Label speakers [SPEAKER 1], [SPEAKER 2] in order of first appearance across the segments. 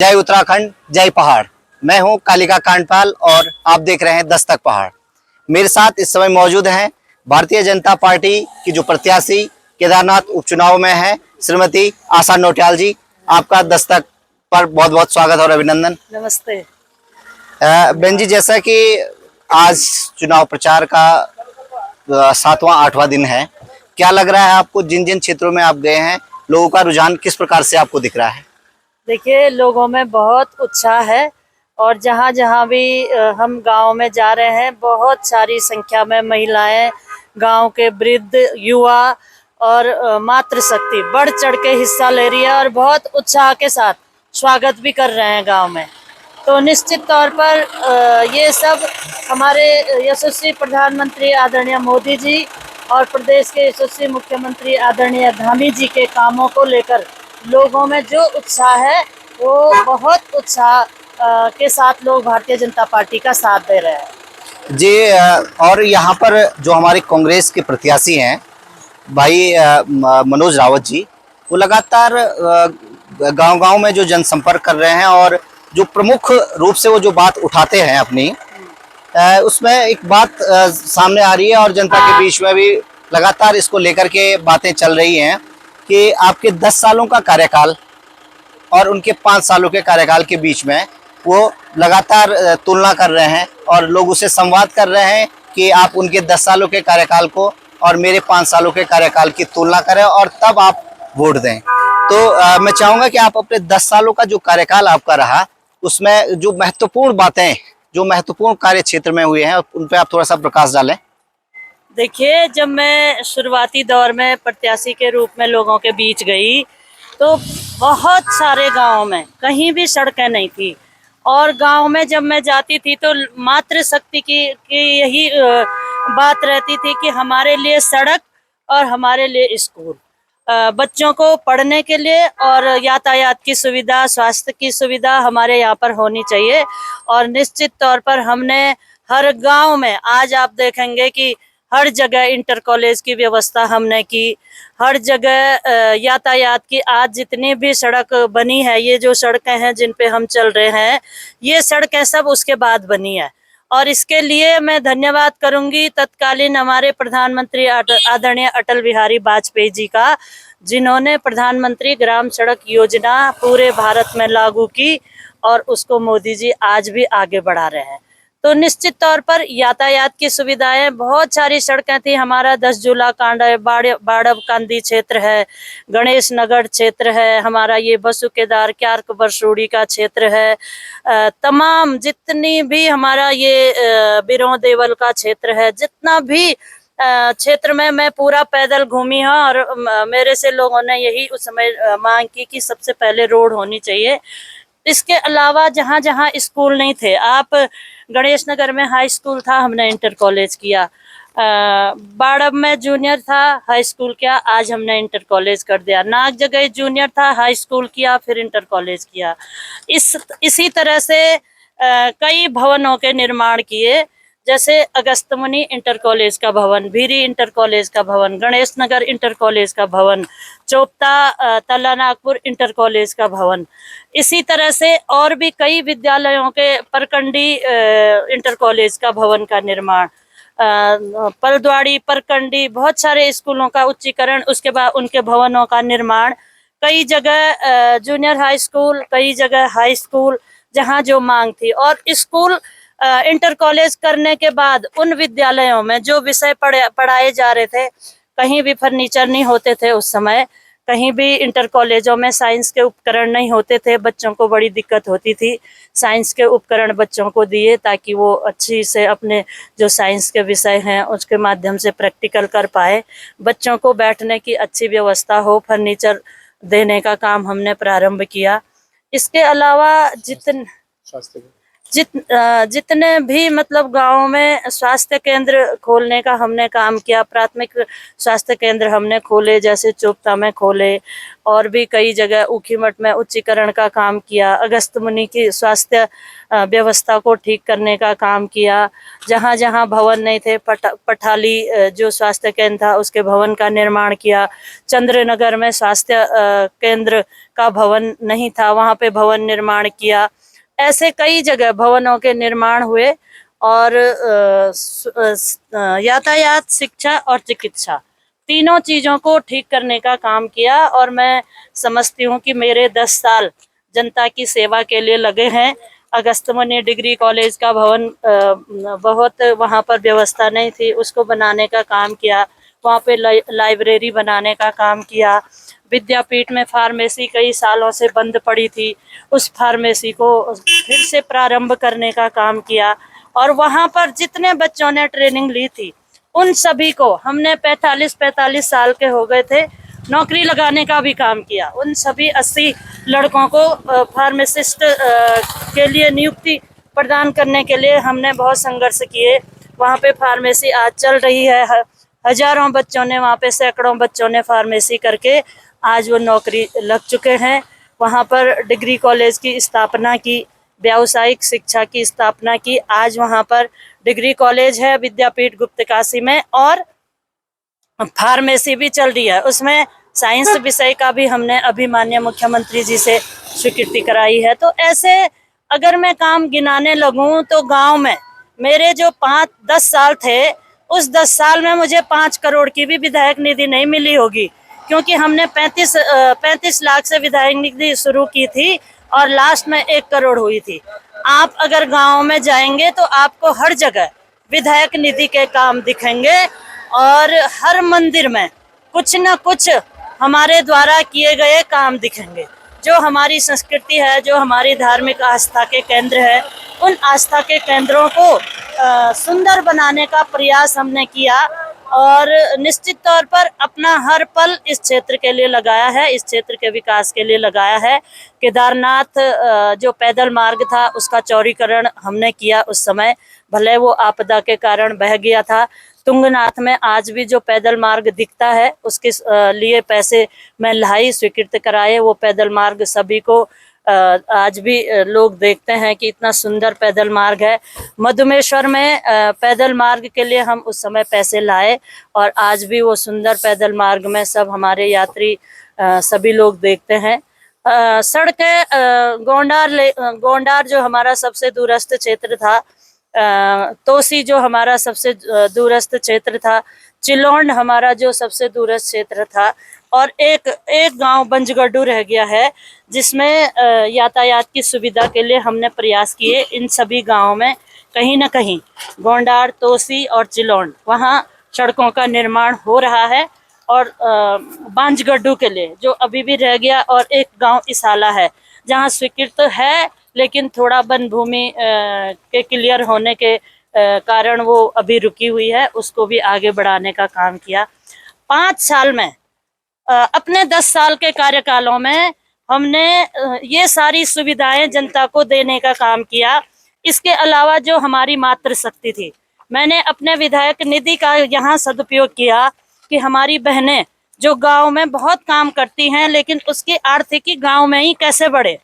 [SPEAKER 1] जय उत्तराखंड, जय पहाड़। मैं हूं कालिका कांडपाल और आप देख रहे हैं दस्तक पहाड़। मेरे साथ इस समय मौजूद हैं भारतीय जनता पार्टी की जो प्रत्याशी केदारनाथ उपचुनाव में है, श्रीमती आशा नौटियाल जी। आपका दस्तक पर बहुत बहुत स्वागत और अभिनंदन।
[SPEAKER 2] नमस्ते।
[SPEAKER 1] बहन जी, जैसा कि आज चुनाव प्रचार का 7वां-8वां दिन है, क्या लग रहा है आपको, जिन जिन क्षेत्रों में आप गए हैं लोगों का रुझान किस प्रकार से आपको दिख रहा है?
[SPEAKER 2] देखिए, लोगों में बहुत उत्साह है और जहाँ जहाँ भी हम गांव में जा रहे हैं, बहुत सारी संख्या में महिलाएं, गांव के वृद्ध, युवा और मातृशक्ति बढ़ चढ़ के हिस्सा ले रही है और बहुत उत्साह के साथ स्वागत भी कर रहे हैं गांव में। तो निश्चित तौर पर ये सब हमारे यशस्वी प्रधानमंत्री आदरणीय मोदी जी और प्रदेश के यशस्वी मुख्यमंत्री आदरणीय धामी जी के कामों को लेकर लोगों में जो उत्साह है वो बहुत उत्साह के साथ लोग भारतीय जनता पार्टी का साथ दे रहे हैं
[SPEAKER 1] जी। और यहाँ पर जो हमारे कांग्रेस के प्रत्याशी हैं भाई मनोज रावत जी, वो लगातार गांव-गांव में जो जनसंपर्क कर रहे हैं और जो प्रमुख रूप से वो जो बात उठाते हैं अपनी, उसमें एक बात सामने आ रही है और जनता के बीच में भी लगातार इसको लेकर के बातें चल रही हैं कि आपके 10 सालों का कार्यकाल और उनके 5 सालों के कार्यकाल के बीच में वो लगातार तुलना कर रहे हैं और लोग उससे संवाद कर रहे हैं कि आप उनके 10 सालों के कार्यकाल को और मेरे 5 सालों के कार्यकाल की तुलना करें और तब आप वोट दें। तो मैं चाहूँगा कि आप अपने 10 सालों का जो कार्यकाल आपका रहा, उसमें जो महत्वपूर्ण बातें, जो महत्वपूर्ण कार्य क्षेत्र में हुए हैं, उन पर आप थोड़ा सा प्रकाश डालें।
[SPEAKER 2] देखिए, जब मैं शुरुआती दौर में प्रत्याशी के रूप में लोगों के बीच गई तो बहुत सारे गांव में कहीं भी सड़कें नहीं थी और गांव में जब मैं जाती थी तो मातृशक्ति की यही बात रहती थी कि हमारे लिए सड़क और हमारे लिए स्कूल, बच्चों को पढ़ने के लिए और यातायात की सुविधा, स्वास्थ्य की सुविधा हमारे यहाँ पर होनी चाहिए। और निश्चित तौर पर हमने हर गांव में, आज आप देखेंगे कि हर जगह इंटर कॉलेज की व्यवस्था हमने की, हर जगह यातायात की, आज जितनी भी सड़क बनी है, ये जो सड़कें हैं जिन पे हम चल रहे हैं, ये सड़कें सब उसके बाद बनी है। और इसके लिए मैं धन्यवाद करूंगी तत्कालीन हमारे प्रधानमंत्री आदरणीय अटल बिहारी वाजपेयी जी का, जिन्होंने प्रधानमंत्री ग्राम सड़क योजना पूरे भारत में लागू की और उसको मोदी जी आज भी आगे बढ़ा रहे हैं। तो निश्चित तौर पर यातायात की सुविधाएं, बहुत सारी सड़कें थी। हमारा 10 झूला कांड है, बाड़ब कांदी क्षेत्र है, गणेश नगर क्षेत्र है, हमारा ये बसु केदार क्यार्क बरसूड़ी का क्षेत्र है, तमाम जितनी भी हमारा ये बिरों देवल का क्षेत्र है, जितना भी क्षेत्र में मैं पूरा पैदल घूमी हूँ और मेरे से लोगों ने यही उस समय मांग की कि सबसे पहले रोड होनी चाहिए। इसके अलावा जहाँ जहाँ स्कूल नहीं थे, आप गणेश नगर में हाई स्कूल था, हमने इंटर कॉलेज किया, बाड़ब में जूनियर था, हाई स्कूल किया, आज हमने इंटर कॉलेज कर दिया, नाग जगह जूनियर था, हाई स्कूल किया, फिर इंटर कॉलेज किया। इसी तरह से कई भवनों के निर्माण किए, जैसे अगस्तमुनि इंटर कॉलेज का भवन, भीरी इंटर कॉलेज का भवन, गणेश नगर इंटर कॉलेज का भवन, चोपता तला नागपुर इंटर कॉलेज का भवन। इसी तरह से और भी कई विद्यालयों के, परकंडी इंटर कॉलेज का भवन का निर्माण, पलद्वाड़ी, परकंडी, बहुत सारे स्कूलों का उच्चीकरण, उसके बाद उनके भवनों का निर्माण, कई जगह जूनियर हाई स्कूल, कई जगह हाई स्कूल, जहाँ जो मांग थी। और स्कूल इंटर कॉलेज करने के बाद उन विद्यालयों में जो विषय पढ़ाए जा रहे थे, कहीं भी फर्नीचर नहीं होते थे उस समय, कहीं भी इंटर कॉलेजों में साइंस के उपकरण नहीं होते थे, बच्चों को बड़ी दिक्कत होती थी। साइंस के उपकरण बच्चों को दिए ताकि वो अच्छी से अपने जो साइंस के विषय हैं उसके माध्यम से प्रैक्टिकल कर पाए, बच्चों को बैठने की अच्छी व्यवस्था हो, फर्नीचर देने का काम हमने प्रारंभ किया। इसके अलावा जितने भी मतलब गांव में स्वास्थ्य केंद्र खोलने का हमने काम किया, प्राथमिक स्वास्थ्य केंद्र हमने खोले, जैसे चोपता में खोले और भी कई जगह ऊखीमठ में उच्चीकरण का काम किया, अगस्त मुनि की स्वास्थ्य व्यवस्था को ठीक करने का काम किया, जहाँ जहाँ भवन नहीं थे पठाली जो स्वास्थ्य केंद्र था उसके भवन का निर्माण किया, चंद्रनगर में स्वास्थ्य केंद्र का भवन नहीं था वहाँ पे भवन निर्माण किया। ऐसे कई जगह भवनों के निर्माण हुए और यातायात, शिक्षा और चिकित्सा तीनों चीजों को ठीक करने का काम किया। और मैं समझती हूँ कि मेरे 10 साल जनता की सेवा के लिए लगे हैं। अगस्त्यमुनि डिग्री कॉलेज का भवन बहुत वहाँ पर व्यवस्था नहीं थी, उसको बनाने का काम किया, वहाँ पे लाइब्रेरी बनाने का काम किया। विद्यापीठ में फार्मेसी कई सालों से बंद पड़ी थी, उस फार्मेसी को फिर से प्रारंभ करने का काम किया। और वहाँ पर जितने बच्चों ने ट्रेनिंग ली थी उन सभी को हमने 45 साल के हो गए थे, नौकरी लगाने का भी काम किया। उन सभी 80 लड़कों को फार्मासिस्ट के लिए नियुक्ति प्रदान करने के लिए हमने बहुत संघर्ष किए। वहाँ पे फार्मेसी आज चल रही है, हजारों बच्चों ने वहाँ पे, सैकड़ों बच्चों ने फार्मेसी करके आज वो नौकरी लग चुके हैं। वहाँ पर डिग्री कॉलेज की स्थापना की, व्यावसायिक शिक्षा की स्थापना की। आज वहाँ पर डिग्री कॉलेज है विद्यापीठ गुप्तकाशी में और फार्मेसी भी चल रही है, उसमें साइंस विषय का भी हमने अभी माननीय मुख्यमंत्री जी से स्वीकृति कराई है। तो ऐसे अगर मैं काम गिनाने लगूं तो गांव में मेरे जो 5-10 साल थे, उस 10 साल में मुझे 5 करोड़ की भी विधायक निधि नहीं मिली होगी, क्योंकि हमने 35 लाख से विधायक निधि शुरू की थी और लास्ट में 1 करोड़ हुई थी। आप अगर गांव में जाएंगे तो आपको हर जगह विधायक निधि के काम दिखेंगे और हर मंदिर में कुछ न कुछ हमारे द्वारा किए गए काम दिखेंगे। जो हमारी संस्कृति है, जो हमारी धार्मिक आस्था के केंद्र है, उन आस्था के केंद्रों को सुंदर बनाने का प्रयास हमने किया और निश्चित तौर पर अपना हर पल इस क्षेत्र के लिए लगाया है, इस क्षेत्र के विकास के लिए लगाया है। केदारनाथ जो पैदल मार्ग था उसका चौड़ीकरण हमने किया उस समय, भले वो आपदा के कारण बह गया था। तुंगनाथ में आज भी जो पैदल मार्ग दिखता है उसके लिए पैसे मैं लाई, स्वीकृत कराए। वो पैदल मार्ग सभी को आज भी लोग देखते हैं कि इतना सुंदर पैदल मार्ग है। मधुमेश्वर में पैदल मार्ग के लिए हम उस समय पैसे लाए और आज भी वो सुंदर पैदल मार्ग में सब हमारे यात्री सभी लोग देखते हैं। सड़कें गोंडार जो हमारा सबसे दूरस्थ क्षेत्र था, तोसी जो हमारा सबसे दूरस्थ क्षेत्र था, चिलौंड हमारा जो सबसे दूरस्थ क्षेत्र था और एक गांव बंजगड्डू रह गया है जिसमें यातायात की सुविधा के लिए हमने प्रयास किए। इन सभी गांवों में कहीं ना कहीं गोंडार, तोसी और चिलौंड, वहाँ सड़कों का निर्माण हो रहा है। और बांजगड्डू के लिए जो अभी भी रह गया, और एक गांव इसाला है जहाँ स्वीकृत है लेकिन थोड़ा वन भूमि के क्लियर होने के कारण वो अभी रुकी हुई है, उसको भी आगे बढ़ाने का काम किया। 5 साल में अपने 10 साल के कार्यकालों में हमने ये सारी सुविधाएं जनता को देने का काम किया। इसके अलावा जो हमारी मातृशक्ति थी, मैंने अपने विधायक निधि का यहाँ सदुपयोग किया कि हमारी बहनें जो गांव में बहुत काम करती हैं लेकिन उसकी आर्थिकी गांव में ही कैसे बढ़े,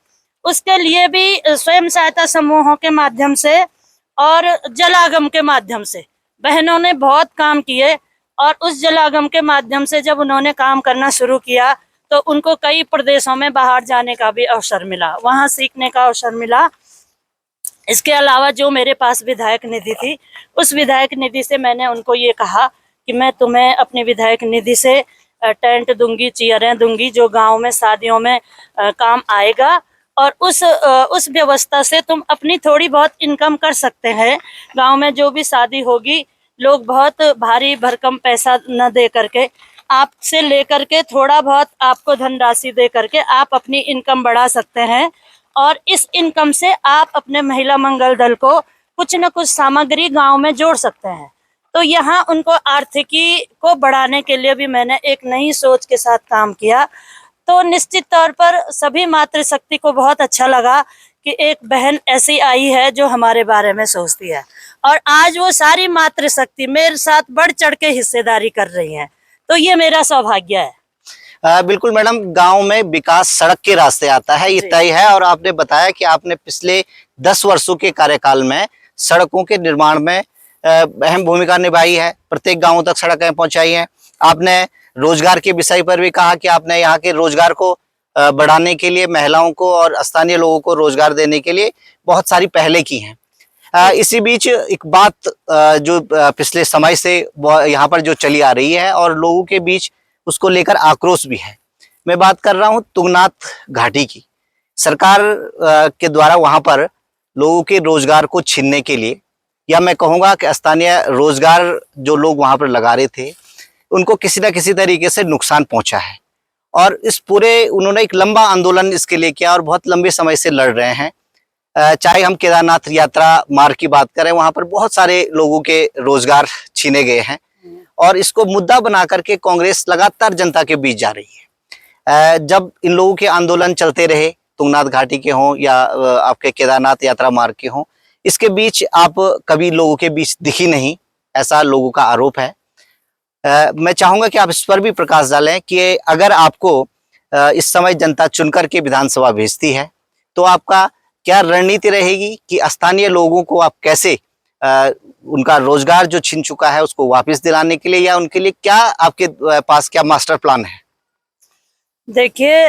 [SPEAKER 2] उसके लिए भी स्वयं सहायता समूहों के माध्यम से और जलागम के माध्यम से बहनों ने बहुत काम किए। और उस जलागम के माध्यम से जब उन्होंने काम करना शुरू किया तो उनको कई प्रदेशों में बाहर जाने का भी अवसर मिला, वहां सीखने का अवसर मिला। इसके अलावा जो मेरे पास विधायक निधि थी, उस विधायक निधि से मैंने उनको ये कहा कि मैं तुम्हें अपने विधायक निधि से टेंट दूंगी, चेयरें दूंगी जो गांव में शादियों में काम आएगा, और उस व्यवस्था से तुम अपनी थोड़ी बहुत इनकम कर सकते हैं। गांव में जो भी शादी होगी, लोग बहुत भारी भरकम पैसा न दे करके आपसे लेकर के थोड़ा बहुत आपको धनराशि दे करके आप अपनी इनकम बढ़ा सकते हैं, और इस इनकम से आप अपने महिला मंगल दल को कुछ न कुछ सामग्री गांव में जोड़ सकते हैं। तो यहाँ उनको आर्थिकी को बढ़ाने के लिए भी मैंने एक नई सोच के साथ काम किया। तो निश्चित तौर पर सभी मातृशक्ति को बहुत अच्छा लगा कि एक बहन ऐसी आई है जो हमारे बारे में सोचती है, और आज वो सारी मातृशक्ति मेरे साथ बढ़ चढ़ के हिस्सेदारी कर रही है। तो ये मेरा सौभाग्य है।
[SPEAKER 1] बिल्कुल मैडम, गांव में विकास सड़क के रास्ते आता है, ये
[SPEAKER 2] जी।
[SPEAKER 1] तय है। और आपने बताया कि आपने पिछले 10 वर्षों के कार्यकाल में सड़कों के निर्माण में अहम भूमिका निभाई है, प्रत्येक गांव तक सड़कें पहुंचाई हैं। आपने रोजगार के विषय पर भी कहा कि आपने यहाँ के रोजगार को बढ़ाने के लिए, महिलाओं को और स्थानीय लोगों को रोजगार देने के लिए बहुत सारी पहलें की हैं। इसी बीच एक बात जो पिछले समय से यहाँ पर जो चली आ रही है और लोगों के बीच उसको लेकर आक्रोश भी है, मैं बात कर रहा हूँ तुंगनाथ घाटी की। सरकार के द्वारा वहां पर लोगों के रोजगार को छीनने के लिए, या मैं कहूँगा कि स्थानीय रोजगार जो लोग वहां पर लगा रहे थे उनको किसी न किसी तरीके से नुकसान पहुंचा है। और इस पूरे उन्होंने एक लंबा आंदोलन इसके लिए किया और बहुत लंबे समय से लड़ रहे हैं। चाहे हम केदारनाथ यात्रा मार्ग की बात करें, वहां पर बहुत सारे लोगों के रोजगार छीने गए हैं और इसको मुद्दा बना करके कांग्रेस लगातार जनता के बीच जा रही है। जब इन लोगों के आंदोलन चलते रहे, तुंगनाथ घाटी के हों या आपके केदारनाथ यात्रा मार्ग के हों, इसके बीच आप कभी लोगों के बीच दिखी नहीं, ऐसा लोगों का आरोप है। मैं चाहूंगा कि आप इस पर भी प्रकाश डालें कि अगर आपको इस समय जनता चुनकर के विधानसभा भेजती है तो आपका क्या रणनीति रहेगी कि स्थानीय लोगों को आप कैसे उनका रोजगार जो छीन चुका है उसको वापस दिलाने के लिए, या उनके लिए क्या आपके पास क्या मास्टर प्लान है?
[SPEAKER 2] देखिए,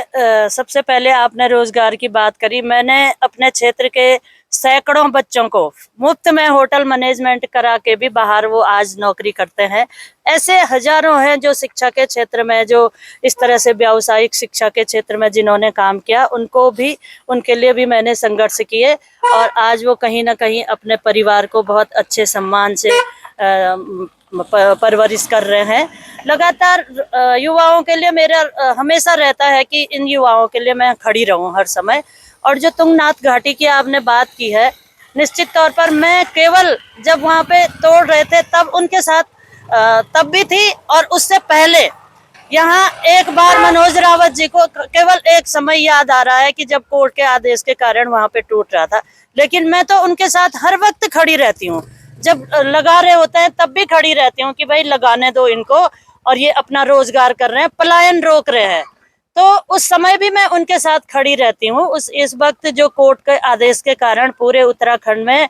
[SPEAKER 2] सबसे पहले आपने रोजगार की बात करी। मैंने अपने क्षेत्र के सैकड़ों बच्चों को मुफ्त में होटल मैनेजमेंट करा के भी बाहर वो आज नौकरी करते हैं। ऐसे हजारों हैं जो शिक्षा के क्षेत्र में, जो इस तरह से व्यावसायिक शिक्षा के क्षेत्र में जिन्होंने काम किया, उनको भी, उनके लिए भी मैंने संघर्ष किए और आज वो कहीं ना कहीं अपने परिवार को बहुत अच्छे सम्मान से परवरिश कर रहे हैं। लगातार युवाओं के लिए मेरा हमेशा रहता है कि इन युवाओं के लिए मैं खड़ी रहूं हर समय। और जो तुंगनाथ घाटी की आपने बात की है, निश्चित तौर पर मैं केवल जब वहां पे तोड़ रहे थे तब उनके साथ तब भी थी, और उससे पहले यहाँ एक बार मनोज रावत जी को केवल एक समय याद आ रहा है कि जब कोर्ट के आदेश के कारण वहां पे टूट रहा था, लेकिन मैं तो उनके साथ हर वक्त खड़ी रहती हूँ। जब लगा रहे होते हैं तब भी खड़ी रहती हूँ कि भाई लगाने दो इनको, और ये अपना रोजगार कर रहे हैं, पलायन रोक रहे हैं, तो उस समय भी मैं उनके साथ खड़ी रहती हूँ। इस वक्त जो कोर्ट के आदेश के कारण पूरे उत्तराखंड में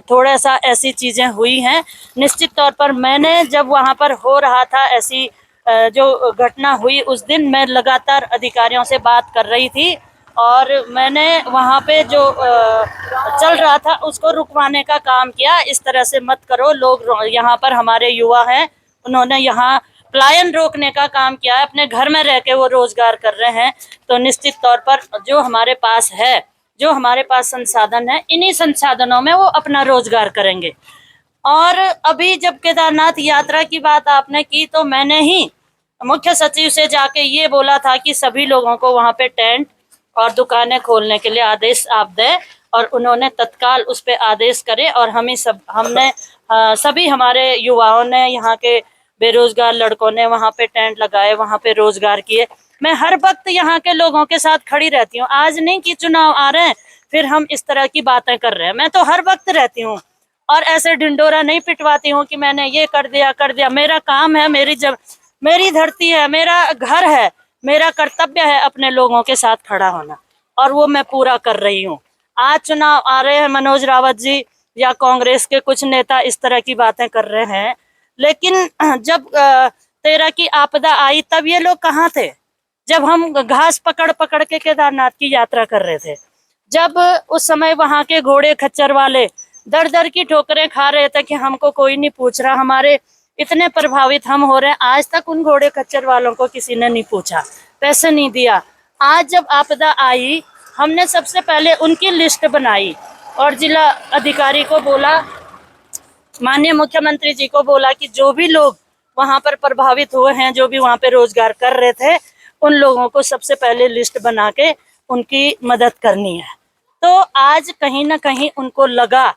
[SPEAKER 2] थोड़ा सा ऐसी चीजें हुई हैं, निश्चित तौर पर मैंने जब वहां पर हो रहा था ऐसी जो घटना हुई, उस दिन मैं लगातार अधिकारियों से बात कर रही थी और मैंने वहां पे जो चल रहा था उसको रुकवाने का काम किया। इस तरह से मत करो, लोग यहाँ पर हमारे युवा हैं, उन्होंने यहाँ पलायन रोकने का काम किया है, अपने घर में रह के वो रोजगार कर रहे हैं। तो निश्चित तौर पर जो हमारे पास है, जो हमारे पास संसाधन है, इन्हीं संसाधनों में वो अपना रोजगार करेंगे। और अभी जब केदारनाथ यात्रा की बात आपने की, तो मैंने ही मुख्य सचिव से जाके ये बोला था कि सभी लोगों को वहां पे टेंट और दुकानें खोलने के लिए आदेश आप दें, और उन्होंने तत्काल उस पे आदेश करे। और हमने सभी हमारे युवाओं ने, यहाँ के बेरोजगार लड़कों ने वहां पे टेंट लगाए, वहां पे रोजगार किए। मैं हर वक्त यहाँ के लोगों के साथ खड़ी रहती हूँ। आज नहीं कि चुनाव आ रहे हैं फिर हम इस तरह की बातें कर रहे हैं, मैं तो हर वक्त रहती हूँ और ऐसे ढिंडोरा नहीं पिटवाती हूँ कि मैंने ये कर दिया। मेरा काम है, मेरी धरती है, मेरा घर है, मेरा कर्तव्य है अपने लोगों के साथ खड़ा होना, और वो मैं पूरा कर रही हूँ। आज चुनाव आ रहे हैं, मनोज रावत जी या कांग्रेस के कुछ नेता इस तरह की बातें कर रहे हैं, लेकिन जब 13 की आपदा आई तब ये लोग कहाँ थे? जब हम घास पकड़ पकड़ के केदारनाथ की यात्रा कर रहे थे, जब उस समय वहां के घोड़े खच्चर वाले दर दर की ठोकरें खा रहे थे कि हमको कोई नहीं पूछ रहा, हमारे इतने प्रभावित हम हो रहे हैं, आज तक उन घोड़े खच्चर वालों को किसी ने नहीं पूछा, पैसे नहीं दिया। आज जब आपदा आई, हमने सबसे पहले उनकी लिस्ट बनाई और जिला अधिकारी को बोला, माननीय मुख्यमंत्री जी को बोला कि जो भी लोग वहां पर प्रभावित हुए हैं, जो भी वहां पे रोजगार कर रहे थे, उन लोगों को सबसे पहले लिस्ट बना के उनकी मदद करनी है। तो आज कहीं ना कहीं उनको लगा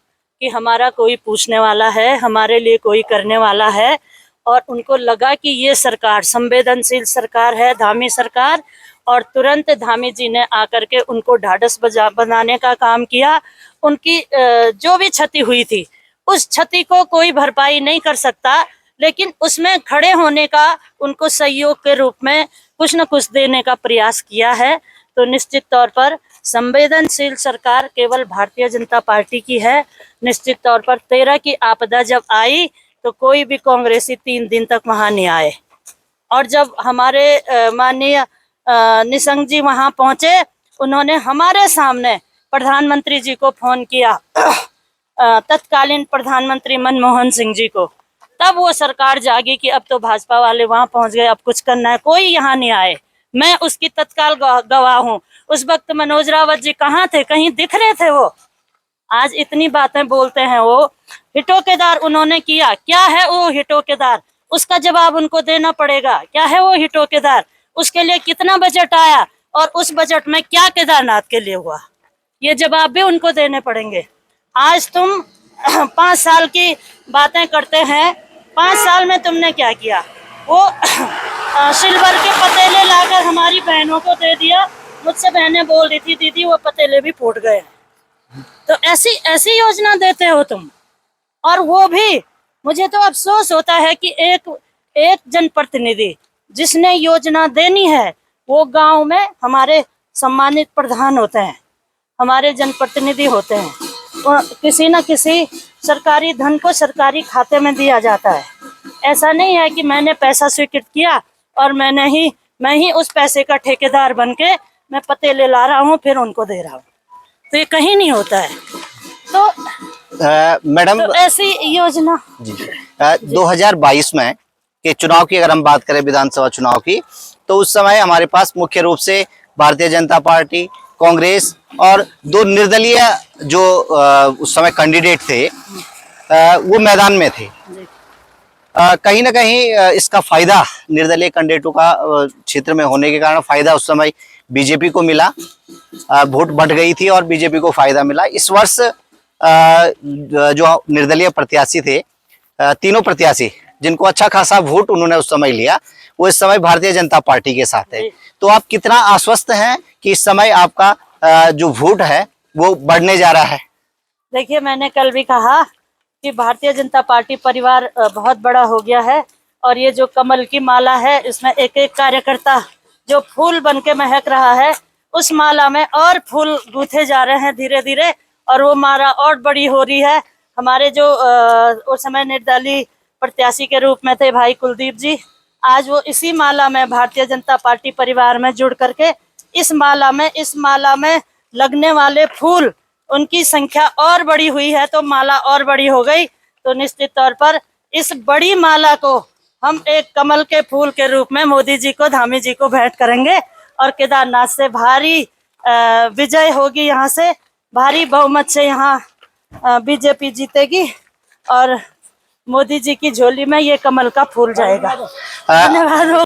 [SPEAKER 2] कि हमारा कोई पूछने वाला है, हमारे लिए कोई करने वाला है, और उनको लगा कि ये सरकार संवेदनशील सरकार है, धामी सरकार, और तुरंत धामी जी ने आकर के उनको ढाढ़स बनाने का काम किया। उनकी जो भी क्षति हुई थी उस क्षति को कोई भरपाई नहीं कर सकता, लेकिन उसमें खड़े होने का, उनको सहयोग के रूप में कुछ न कुछ देने का प्रयास किया है। तो निश्चित तौर पर संवेदनशील सरकार केवल भारतीय जनता पार्टी की है। निश्चित तौर पर 13 की आपदा जब आई तो कोई भी कांग्रेसी 3 दिन तक वहां नहीं आए, और जब हमारे माननीय निशंक जी वहां पहुंचे, उन्होंने हमारे सामने प्रधानमंत्री जी को फोन किया, तत्कालीन प्रधानमंत्री मनमोहन सिंह जी को। तब वो सरकार जागी कि अब तो भाजपा वाले वहां पहुंच गए, अब कुछ करना है। कोई यहाँ नहीं आए, मैं उसकी तत्काल गवाह हूँ। उस वक्त मनोज रावत जी कहाँ थे? कहीं दिख रहे थे वो? आज इतनी बातें बोलते हैं वो। हिटोकेदार उन्होंने किया, क्या है वो हिटोकेदार? उसका जवाब उनको देना पड़ेगा। क्या है वो हिटोकेदार? उसके लिए कितना बजट आया और उस बजट में क्या केदारनाथ के लिए हुआ, ये जवाब भी उनको देने पड़ेंगे। आज तुम 5 साल की बातें करते हैं, 5 साल में तुमने क्या किया? वो सिल्वर के पतीले लाकर हमारी बहनों को दे दिया। मुझसे बहनें बोल रही थी, दीदी वो पतीले भी फूट गए। तो ऐसी योजना देते हो तुम। और वो भी मुझे तो अफसोस होता है कि एक जनप्रतिनिधि जिसने योजना देनी है वो गांव में हमारे सम्मानित प्रधान होते हैं, हमारे जनप्रतिनिधि होते हैं। किसी न किसी सरकारी धन को सरकारी खाते में दिया जाता है। ऐसा नहीं है कि मैंने पैसा स्वीकृत किया और मैं ही उस पैसे का ठेकेदार बन के मैं पतेले ला रहा हूँ फिर उनको दे रहा हूँ। तो ये कहीं नहीं होता है। तो
[SPEAKER 1] मैडम,
[SPEAKER 2] तो ऐसी योजना
[SPEAKER 1] जी 2022 में के चुनाव की अगर हम बात करें, विधानसभा चुनाव की, तो उस समय हमारे पास मुख्य रूप से भारतीय जनता पार्टी, कांग्रेस और 2 निर्दलीय जो उस समय कैंडिडेट थे वो मैदान में थे। कहीं ना कहीं इसका फायदा निर्दलीय कैंडिडेटों का क्षेत्र में होने के कारण फायदा उस समय बीजेपी को मिला। वोट बढ़ गई थी और बीजेपी को फायदा मिला। इस वर्ष जो निर्दलीय प्रत्याशी थे, तीनों प्रत्याशी जिनको अच्छा खासा वोट उन्होंने उस समय लिया, वो इस समय भारतीय जनता पार्टी के साथ है। तो आप कितना आश्वस्त हैं कि इस समय आपका जो वोट है वो बढ़ने जा रहा है?
[SPEAKER 2] देखिए, मैंने कल भी कहा कि भारतीय जनता पार्टी परिवार बहुत बड़ा हो गया है, और ये जो कमल की माला है इसमें एक एक कार्यकर्ता जो फूल बन के महक रहा है, उस माला में और फूल गूंथे जा रहे हैं धीरे धीरे, और वो माला और बड़ी हो रही है। हमारे जो उस समय निर्दलीय प्रत्याशी के रूप में थे भाई कुलदीप जी, आज वो इसी माला में भारतीय जनता पार्टी परिवार में जुड़ करके इस माला में लगने वाले फूल, उनकी संख्या और बड़ी हुई है, तो माला और बड़ी हो गई। तो निश्चित तौर पर इस बड़ी माला को हम एक कमल के फूल के रूप में मोदी जी को, धामी जी को भेंट करेंगे, और केदारनाथ से भारी विजय होगी। यहाँ से भारी बहुमत से यहाँ बीजेपी जीतेगी और मोदी जी की झोली में ये कमल का फूल जाएगा। धन्यवाद।